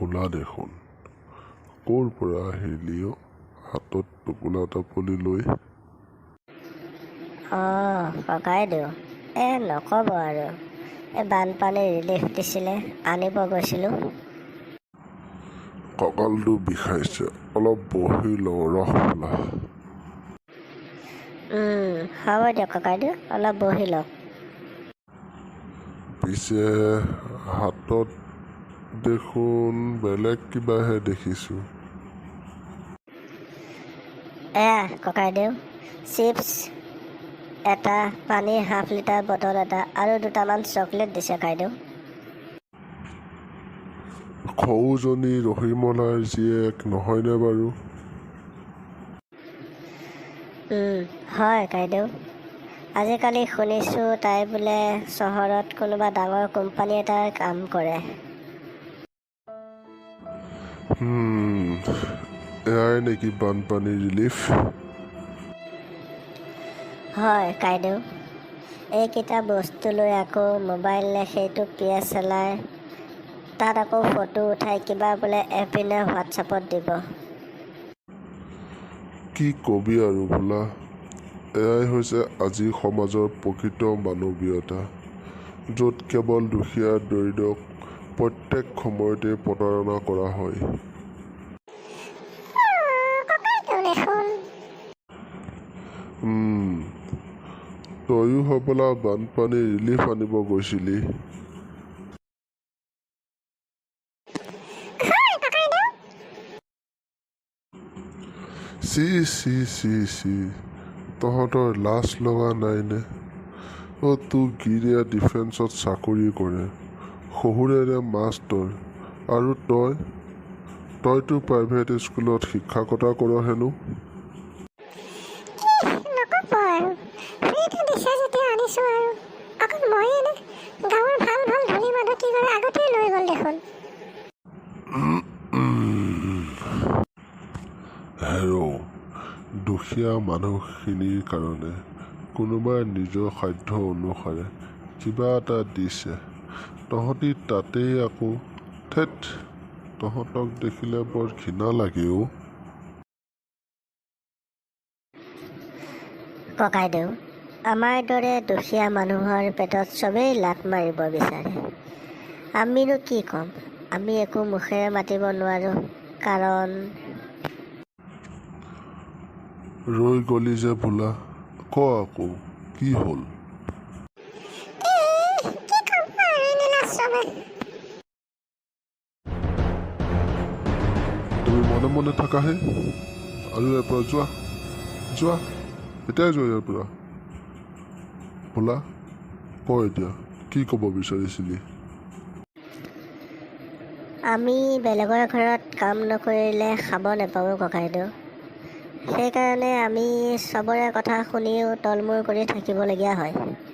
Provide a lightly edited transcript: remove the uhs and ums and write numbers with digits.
ভোলা দেখোন। ক'ৰ পৰা আহিলিও হাতত টোপোলা টাপলি লৈ? ককাইদেউ, নক'ব আৰু। বানপানী ৰিলিফ দিছিলে, আনিব গৈছিলোঁ। কঁকালটো বিষাইছে, অলপ বহি লওঁ ৰহ ভোলা। হ'ব দিয়ক ককাইদেউ, অলপ বহি লওক। পিছে হাতত দেখোন বেলেগ কিবাহে দেখিছোঁ। ককাইদেউ, চিপছ এটা, পানীৰ হাফ লিটাৰ বটল এটা আৰু দুটামান চকলেট দিছে কাইদেউ। সৰুজনী ৰহিমলাৰ জীয়েক নহয়নে বাৰু? হয় কাইদেউ। আজিকালি শুনিছোঁ তাই বোলে চহৰত কোনোবা ডাঙৰ কোম্পানী এটাৰ কাম কৰে। এয়াই নেকি বানপানী ৰিলিফ? হয় কাইদেউ। এইকেইটা বস্তু লৈ আকৌ মোবাইল নে সেইটো পিয়াজ চলাই তাত আকৌ ফটো উঠাই কিবা বোলে এপিনে হোৱাটছআপত দিব। কি কবি আৰু ভোলা, এয়াই হৈছে আজিৰ সমাজৰ প্ৰকৃত মানৱীয়তা, য'ত কেৱল দুখীয়া দৰিদ্ৰক প্ৰত্যেক সময়তে প্ৰতাৰণা কৰা হয়। তয়ো হ'বলা বানপানী ৰিলিফ আনিব গৈছিলি? চি তহঁতৰ লাজ লগা নাইনে? তোৰ গিৰিয়ে ডিফেন্সত চাকৰি কৰে, শহুৰেৰে মাষ্টৰ, আৰু তইতো প্ৰাইভেট স্কুলত শিক্ষকতা কৰ হেনো। দুখীয়া মানুহখিনিৰ কাৰণে কোনোবাই নিজৰ সাধ্য অনুসাৰে কিবা এটা দিছে, তহঁতি তাতেই আকৌ তহঁতক দেখিলে বৰ ঘৃণা লাগে অ'। ককাইদেউ, আমাৰ দৰে দুখীয়া মানুহৰ পেটত চবেই লাত মাৰিব বিচাৰে। আমিনো কি ক'ম? আমি একো মুখেৰে মাতিব নোৱাৰোঁ, কাৰণ ৰৈ গলি যে ভোলা, ক আকৌ কি হ'ল? তুমি মনে মনে থাকাহে, আৰু ইয়াৰ পৰা যোৱা এতিয়াই যোৱা ইয়াৰ পৰা। ভোলা, ক এতিয়া কি ক'ব বিচাৰিছিলি? আমি বেলেগৰ ঘৰত কাম নকৰিলে খাব নাপাওঁ ককাইদেউ। সেইকাৰণে আমি চবৰে কথা শুনিও তলমূৰ কৰি থাকিবলগীয়া হয়।